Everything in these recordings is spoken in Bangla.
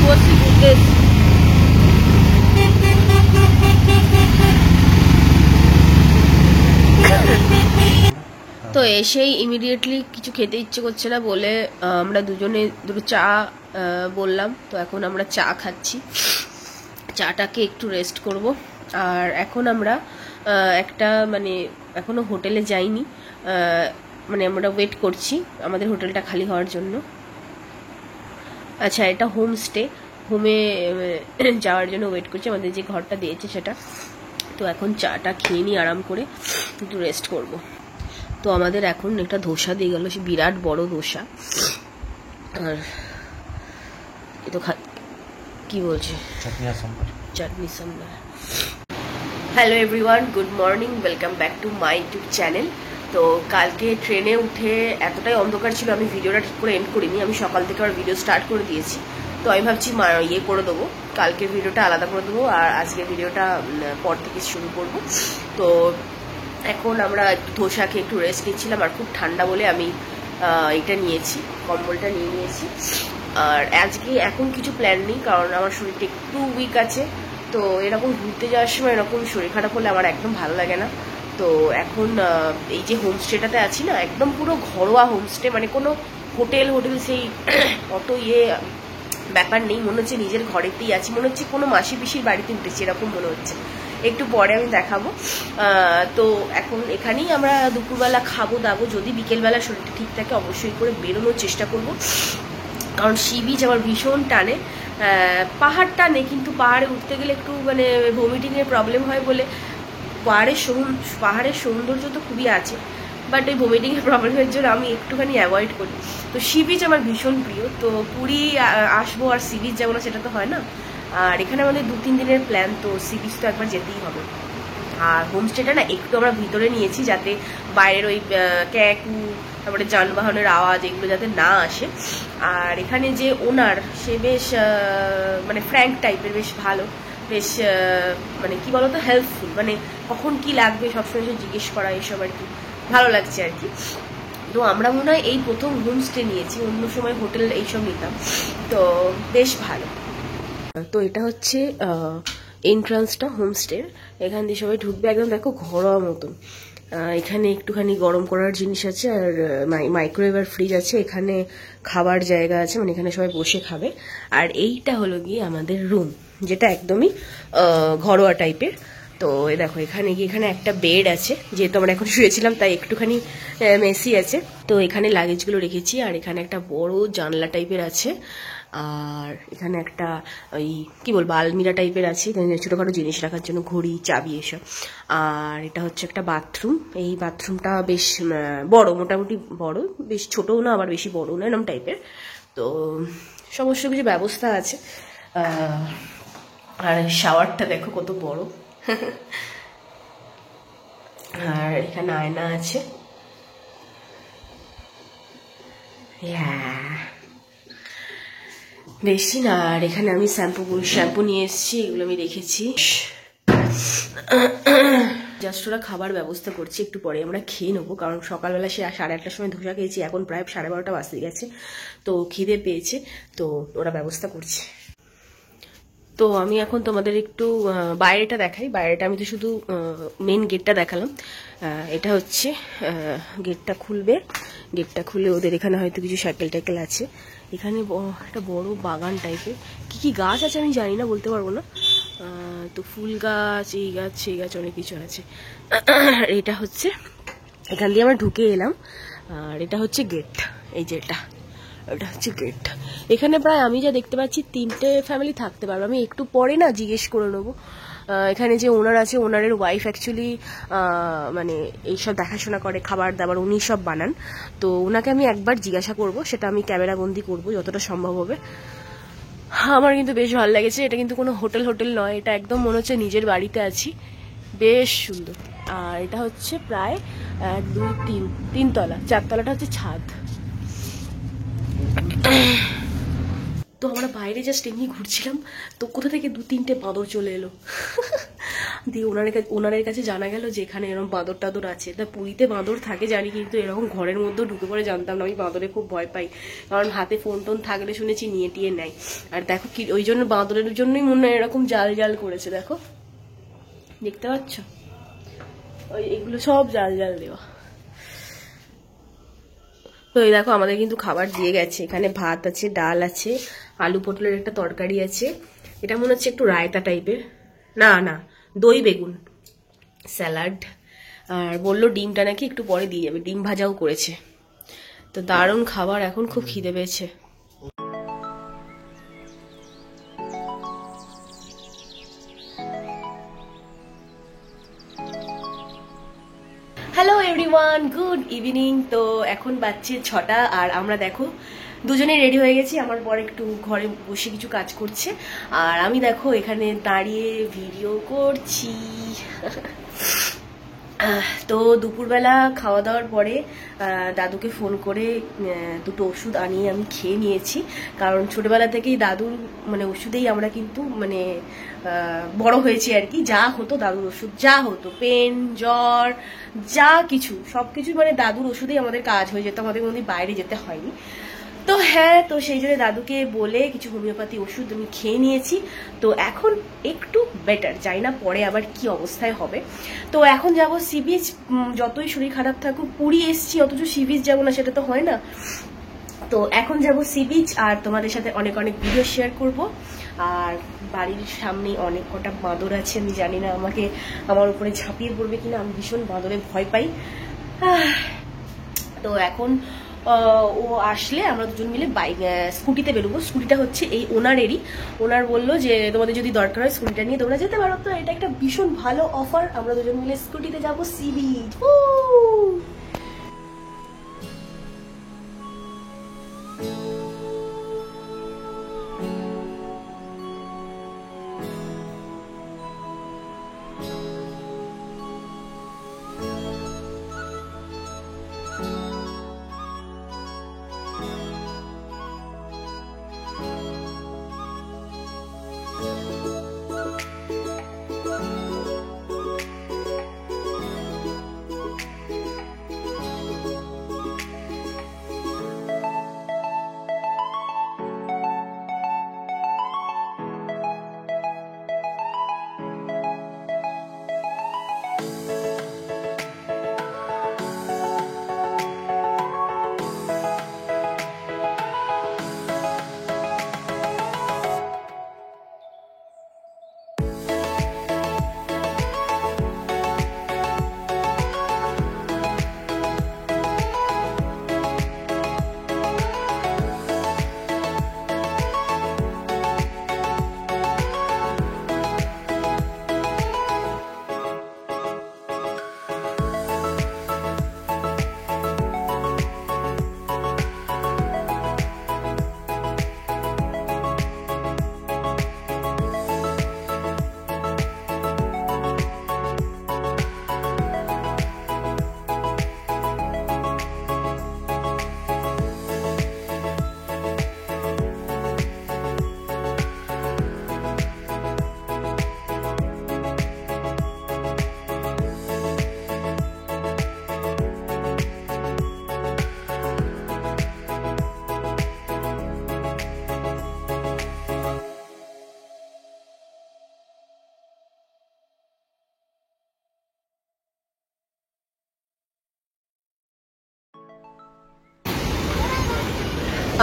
শুভশ্রী ঘুরতে তো এসেই ইমিডিয়েটলি কিছু খেতে ইচ্ছে করছে না বলে আমরা দুজনে দুটো চা বললাম। তো এখন আমরা চা খাচ্ছি, চাটাকে একটু রেস্ট করব। আর এখন আমরা একটা মানে এখনো হোটেলে যাইনি, মানে আমরা ওয়েট করছি আমাদের হোটেলটা খালি হওয়ার জন্য। আচ্ছা, এটা হোমস্টে, হোমে যাওয়ার জন্য ওয়েট করছি, আমাদের যে ঘরটা দিয়েছে সেটা। তো এখন চাটা খেয়ে নিই আরাম করে, একটু রেস্ট করব। তো আমাদের এখন একটা ধোসা দিয়ে গেল, সে বিরাট বড় ধোসা। আর এ তো কি বলছে, chutney sambar. Hello everyone, good morning, welcome back to my YouTube channel. তো কালকে ট্রেনে উঠে এতটাই অন্ধকার ছিল, আমি ভিডিওটা ঠিক করে এন্ড করিনি, আমি সকাল থেকে আবার ভিডিও স্টার্ট করে দিয়েছি। তো আমি ভাবছি ইয়ে করে দেবো, কালকের ভিডিওটা আলাদা করে দেবো আর আজকের ভিডিওটা পর থেকে শুরু করব। তো এখন আমরা একটু ধোসা খেয়ে একটু রেস্ট নিচ্ছিলাম, আর খুব ঠান্ডা বলে আমি এটা নিয়েছি, কম্বলটা নিয়ে নিয়েছি। আর আজকে এখন কিছু প্ল্যান নেই, কারণ আমার শরীরটা একটু উইক আছে। তো এরকম ঘুরতে যাওয়ার সময় এরকম শরীর খারাপ হলে আমার একদম ভালো লাগে না। তো এখন এই যে হোমস্টেটাতে আছি না, একদম পুরো ঘরোয়া হোমস্টে, মানে কোনো হোটেল সেই অত ব্যাপার নেই, মনে হচ্ছে নিজের ঘরেতেই আছি, মনে হচ্ছে কোনো মাসি পিসির বাড়িতে উঠেছি এরকম মনে হচ্ছে। একটু পরে আমি দেখাবো। তো এখন এখানেই আমরা দুপুরবেলা খাবো দাবো, যদি বিকেলবেলা শরীরটা ঠিক থাকে অবশ্যই করে বেরোনোর চেষ্টা করব, কারণ সি বিচ আমার ভীষণ টানে। পাহাড় টানে, কিন্তু পাহাড়ে উঠতে গেলে একটু মানে ভমিটিংয়ের প্রবলেম হয় বলে পাহাড়ের সৌন্দর্য তো খুবই আছে, বাট এই ভমিটিংয়ের প্রবলেমের জন্য আমি একটুখানি অ্যাভয়েড করি। তো সি বিচ আমার ভীষণ প্রিয়, তো পুরী আসবো আর সি বিচ যাবো না সেটা তো হয় না। আর এখানে আমাদের 2-3 দিনের প্ল্যান, তো সি বিচ তো একবার যেতেই হবে। আর হোমস্টেটা না একটু আমরা ভিতরে নিয়েছি, যাতে বাইরের ওই ক্যাকু, তারপরে যানবাহনের আওয়াজ এগুলো যাতে না আসে। আর এখানে যে ওনার, সে বেশ মানে ফ্র্যাঙ্ক টাইপের, বেশ ভালো, বেশ মানে কি বলতো, হেল্পফুল, মানে কখন কি লাগবে সবসময় সে জিজ্ঞেস করা, এসব আর কি ভালো লাগছে আর কি। তো আমরা মনে হয় এই প্রথম হোমস্টে নিয়েছি, অন্য সময় হোটেল এইসব নিতাম, তো বেশ ভালো। তো এটা হচ্ছে এন্ট্রান্সটা হোমস্টের, এখান দিয়ে সবাই ঢুকবে, একদম দেখো ঘরোয়া মতন। এখানে একটুখানি গরম করার জিনিস আছে, আর মাইক্রোওয়েভ আর ফ্রিজ আছে, এখানে খাবার জায়গা আছে, মানে এখানে সবাই বসে খাবে। আর এইটা হলো গিয়ে আমাদের রুম, যেটা একদমই ঘরোয়া টাইপের। তো দেখো এখানে একটা বেড আছে, যেহেতু আমরা এখন শুয়েছিলাম তাই একটুখানি মেসি আছে। তো এখানে লাগেজগুলো রেখেছি, আর এখানে একটা বড় জানলা টাইপের আছে, আর এখানে একটা ওই কি বলবো আলমিরা টাইপের আছে, ছোটোখাটো জিনিস রাখার জন্য, ঘড়ি, চাবি এসব। আর এটা হচ্ছে একটা বাথরুম, এই বাথরুমটা বেশ বড়, মোটামুটি বড়, বেশ ছোটও না আবার বেশি বড় না, এরকম টাইপের। তো সমস্ত কিছু ব্যবস্থা আছে। আর শাওয়ারটা দেখো কত বড়। আর এখানে আয়না আছে, বেশি না। আর এখানে আমি শ্যাম্পু নিয়ে এসেছি, এগুলো আমি রেখেছি। জাস্ট ওরা খাবার ব্যবস্থা করছি, একটু পরে আমরা খেয়ে নেবো, কারণ সকালবেলা সে 8:30টার সময় ধোসা খেয়েছি, এখন প্রায় 12:30 বাজতে গেছে, তো খিদে পেয়েছে, তো ওরা ব্যবস্থা করছে। তো আমি এখন তোমাদের একটু বাইরেটা দেখাই। বাইরেটা আমি তো শুধু মেন গেটটা দেখালাম। এটা হচ্ছে গেটটা খুলে ওদের এখানে হয়তো কিছু সাইকেল টাইকেল আছে। এখানে একটা বড় বাগান টাইপের, কি গাছ আছে আমি জানি না, বলতে পারবো না। তো ফুল গাছ, এই গাছ সেই গাছ, অনেক কিছু আছে। এটা হচ্ছে, এখান দিয়ে আমরা ঢুকে এলাম, আর এটা হচ্ছে গেট, এই যে এটা হচ্ছে গেট। এখানে প্রায় আমি যা দেখতে পাচ্ছি 3টে ফ্যামিলি থাকতে পারবে, আমি একটু পরে না জিজ্ঞেস করে নেবো। এখানে যে ওনার আছে, ওনারের ওয়াইফ অ্যাকচুয়ালি মানে এইসব দেখাশোনা করে, খাবার দাবার উনি সব বানান। তো ওনাকে আমি একবার জিজ্ঞাসা করব, সেটা আমি ক্যামেরা বন্দি করবো যতটা সম্ভব হবে। আমার কিন্তু বেশ ভালো লেগেছে, এটা কিন্তু কোনো হোটেল নয়, এটা একদম মনে হচ্ছে নিজের বাড়িতে আছি, বেশ সুন্দর। আর এটা হচ্ছে প্রায় 1, 2, 3 তলা, 4তলাটা হচ্ছে ছাদ। তো আমরা বাইরে জাস্ট এমনি ঘুরছিলাম, তো কোথা থেকে 2-3টে বাঁদর চলে এলো। দিয়ে ওনারের কাছে জানা গেল যে এখানে এরকম বাঁদর টাদর আছে। তা পুরীতে বাঁদর থাকে জানি, কিন্তু এরকম ঘরের মধ্যেও ঢুকে পড়ে জানতাম না। আমি বাঁদরে খুব ভয় পাই, কারণ হাতে ফোন টোন থাকলে শুনেছি নিয়ে টিয়ে নেয়। আর দেখো কি, ওই জন্য বাঁদরের জন্যই মনে হয় এরকম জাল জাল করেছে, দেখো দেখতে পাচ্ছ, ওই এগুলো সব জাল জাল দেওয়া। তো এই দেখো আমাদের কিন্তু খাবার দিয়ে গেছে, এখানে ভাত আছে, ডাল আছে, আলু পটলের একটা তরকারি আছে, এটা মনে হচ্ছে একটু রায়তা টাইপের, না না দই বেগুন, স্যালাড, আর বললো ডিমটা নাকি একটু পরে দিয়ে যাবে, ডিম ভাজাও করেছে। তো দারুণ খাবার, এখন খুব খিদে পেয়েছে। Hello everyone, good evening. তো এখন বাজছে 6টা, আর আমরা দেখো দুজনে রেডি হয়ে গেছি। আমার পর একটু ঘরে বসে কিছু কাজ করছে, আর আমি দেখো এখানে দাঁড়িয়ে ভিডিও করছি। তো দুপুরবেলা খাওয়া দাওয়ার পরে দাদুকে ফোন করে দুটো ওষুধ আনিয়ে আমি খেয়ে নিয়েছি, কারণ ছোটবেলা থেকেই দাদুর মানে ওষুধেই আমরা কিন্তু মানে বড় হয়েছি আর কি। যা হতো দাদুর ওষুধ, যা হতো পেন জ্বর যা কিছু সবকিছু মানে দাদুর ওষুধেই আমাদের কাজ হয়ে যেত, আমাদের কোনোদিন বাইরে যেতে হয়নি। তো হ্যাঁ, তো সেই জন্য দাদুকে বলে কিছু হোমিওপ্যাথি ওষুধ আমি খেয়ে নিয়েছি। তো এখন একটু বেটার, জানি না পরে আবার কি অবস্থায় হবে। তো এখন যাব সি বিচ। যতই শরীর খারাপ থাকুক, পুরী এসছি অথচ সি বিচ যাবো না, সেটা তো হয় না। তো এখন যাব সি বিচ, আর তোমাদের সাথে অনেক অনেক ভিডিও শেয়ার করব। আর বাড়ির সামনে অনেক কটা বাঁদর আছে, আমি জানি না আমাকে আমার উপরে ঝাঁপিয়ে পড়বে কিনা, আমি ভীষণ বাঁদরে ভয় পাই। তো এখন ও আসলে আমরা দুজন মিলে স্কুটিতে বেরোবো। স্কুটিটা হচ্ছে এই ওনারেরই। ওনার বললো যে তোমাদের যদি দরকার হয় স্কুটিটা নিয়ে তোমরা যেতে পারো। তো এটা একটা ভীষণ ভালো অফার, আমরা দুজন মিলে স্কুটিতে যাবো সি বিচ।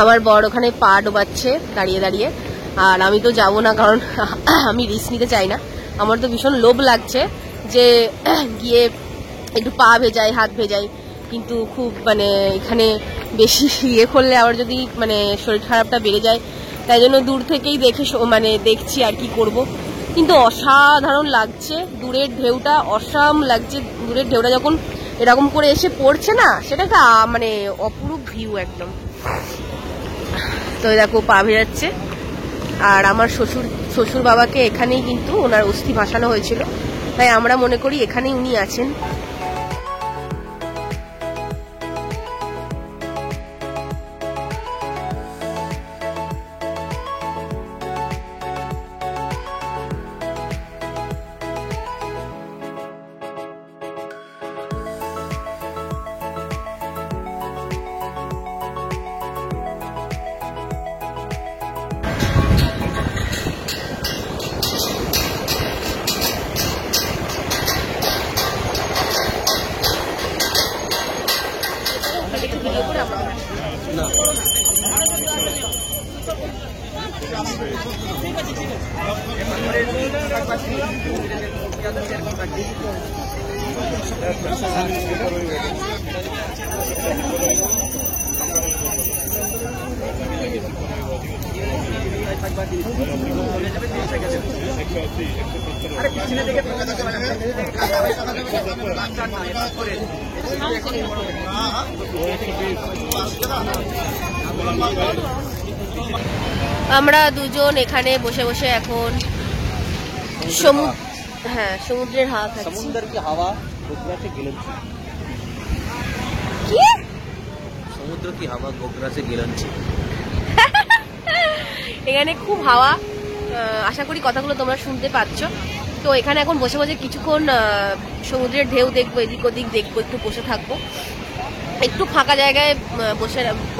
আমার বর ওখানে পা ডোবাচ্ছে দাঁড়িয়ে দাঁড়িয়ে, আর আমি তো যাবো না, কারণ আমি রিস্ক নিতে চাই না। আমার তো ভীষণ লোভ লাগছে যে গিয়ে একটু পা ভেজাই হাত ভেজাই, কিন্তু খুব মানে এখানে বেশি ইয়ে করলে আবার যদি মানে শরীর খারাপটা বেড়ে যায়, তাই জন্য দূর থেকেই দেখে মানে দেখছি আর কি করব। কিন্তু অসাধারণ লাগছে, দূরের ঢেউটা অসাম লাগছে। দূরের ঢেউটা যখন এরকম করে এসে পড়ছে না, সেটা একটা মানে অপরূপ ভিউ একদম। তো দেখো পা ভেজাচ্ছে। আর আমার শ্বশুর বাবাকে এখানেই কিন্তু ওনার অস্থি ভাসানো হয়েছিল, তাই আমরা মনে করি এখানেই উনি আছেন। আমরা দুজন এখানে বসে বসে এখন সমুদ্রের হাওয়া খাচ্ছি। সমুদ্র কি হাওয়া গোগরা से गिलंची কি সমুদ্র কি হাওয়া গোগরা से गिलंची এখানে খুব হাওয়া, আশা করি কথাগুলো তোমরা শুনতে পাচ্ছ। তো এখানে এখন বসে বসে কিছুক্ষণ সমুদ্রের ঢেউ দেখবো, এদিক ওদিক দেখবো, একটু বসে থাকবো। একটু ফাঁকা জায়গায়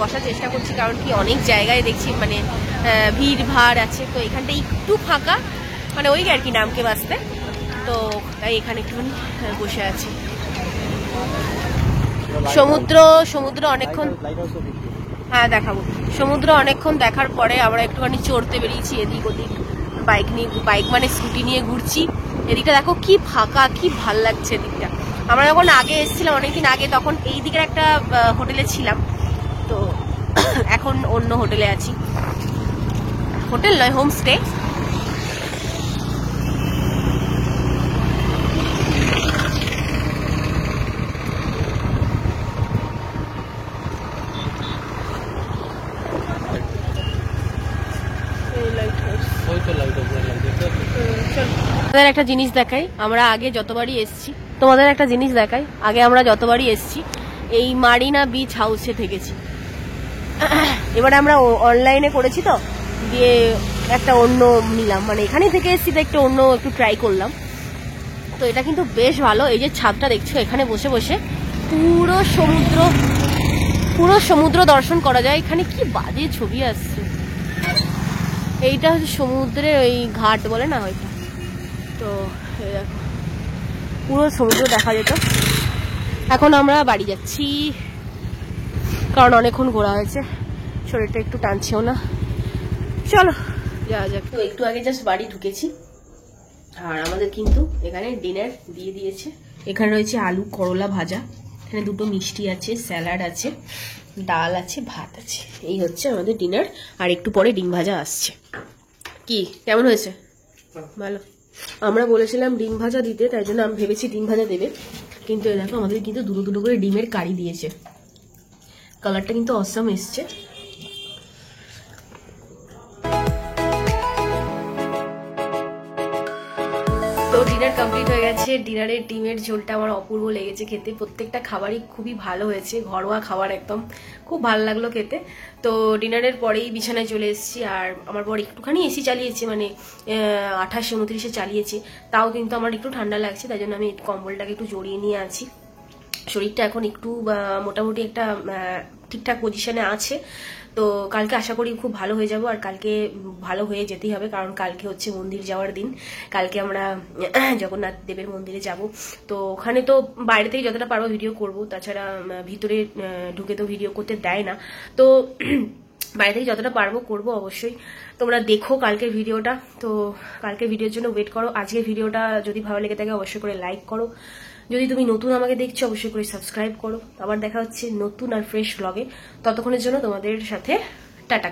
বসার চেষ্টা করছি, কারণ কি অনেক জায়গায় দেখছি মানে ভিড় ভাড় আছে। তো এখানটা একটু ফাঁকা, মানে ওই আর কি নামকে বাঁচতে। তো তাই এখানে একটুখানি বসে আছি। সমুদ্র অনেকক্ষণ, হ্যাঁ দেখাবো। সমুদ্র অনেকক্ষণ দেখার পরে আমরা একটুখানি চড়তে বেরিয়েছি এদিক ওদিক, বাইক মানে স্কুটি নিয়ে ঘুরছি। এদিকটা দেখো কি ফাঁকা, কি ভাল লাগছে এদিকটা। আমরা যখন আগে এসেছিলাম অনেকদিন আগে, তখন এই দিকের একটা হোটেলে ছিলাম, তো এখন অন্য হোটেলে আছি। হোটেল নয়, হোমস্টে। তোমাদের একটা জিনিস দেখাই, আমরা আগে যতবারই এসছি, তোমাদের একটা জিনিস দেখাই, আগে আমরা যতবারই এসছি এই মারিনা বিচ হাউসে থেকেছি। এবারে আমরা অনলাইনে করেছি, তো দিয়ে একটা অন্য নিলাম, মানে এখানেই থেকে এসছি তো একটু ট্রাই করলাম। তো এটা কিন্তু বেশ ভালো। এই যে ছাদটা দেখছো, এখানে বসে বসে পুরো সমুদ্র দর্শন করা যায়। এখানে কি বাজে ছবি আসছে। এইটা হচ্ছে সমুদ্রের ওই ঘাট বলে না হয়তো। তো পুরো সমুদ্র দেখা যেত। এখন আমরা বাড়ি যাচ্ছি, কারণ অনেকক্ষণ ঘোরা হয়েছে, শরীরটা একটু টানছেও না। চলো যাওয়া যাক। তো একটু আগে জাস্ট বাড়ি ঢুকেছি, আর আমাদের কিন্তু এখানে ডিনার দিয়ে দিয়েছে। এখানে রয়েছে আলু করলা ভাজা, এখানে দুটো মিষ্টি আছে, স্যালাড আছে, ডাল আছে, ভাত আছে। এই হচ্ছে আমাদের ডিনার। আর একটু পরে ডিম ভাজা আসছে। কি কেমন হয়েছে? ভালো। আমরা বলেছিলাম ডিম ভাজা দিতে, তাই জন্য আমি ভেবেছি ডিম ভাজা দেবে, কিন্তু দেখো আমাদের কিন্তু দুটো করে ডিমের কারি দিয়েছে। কালারটা কিন্তু অসাম এসছে। তো ডিনার কমপ্লিট হয়ে গেছে। ডিনারের ডিমের ঝোলটা আমার অপূর্ব লেগেছে খেতে। প্রত্যেকটা খাবারই খুবই ভালো হয়েছে, ঘরোয়া খাবার একদম, খুব ভালো লাগলো খেতে। তো ডিনারের পরেই বিছানায় চলে এসেছি। আর আমার বর একটুখানি এসি চালিয়েছে, মানে 28-29 চালিয়েছে, তাও কিন্তু আমার একটু ঠান্ডা লাগছে, তাই জন্য আমি কম্বলটাকে একটু জড়িয়ে নিয়ে আছি। শরীরটা এখন একটু মোটামুটি একটা ঠিকঠাক পজিশনে আছে। তো কালকে আশা করি খুব ভালো হয়ে যাব, আর কালকে ভালো হয়ে যেতেই হবে, কারণ কালকে হচ্ছে মন্দির যাওয়ার দিন। কালকে আমরা জগন্নাথ দেবের মন্দিরে যাব। তো ওখানে তো বাইরে থেকে যতটা পারবো ভিডিও করব, তাছাড়া ভিতরে ঢুকে তো ভিডিও করতে দেয় না। তো বাইরে থেকে যতটা পারবো করবো অবশ্যই। তোমরা দেখো কালকের ভিডিওটা। তো কালকের ভিডিওর জন্য ওয়েট করো। আজকের ভিডিওটা যদি ভালো লেগে থাকে অবশ্যই করে লাইক করো। যদি তুমি নতুন আমাকে দেখছো অবশ্যই করে সাবস্ক্রাইব করো। আবার দেখা হচ্ছে নতুন আর ফ্রেশ ব্লগে। ততক্ষণের জন্য তোমাদের সাথে টাটা।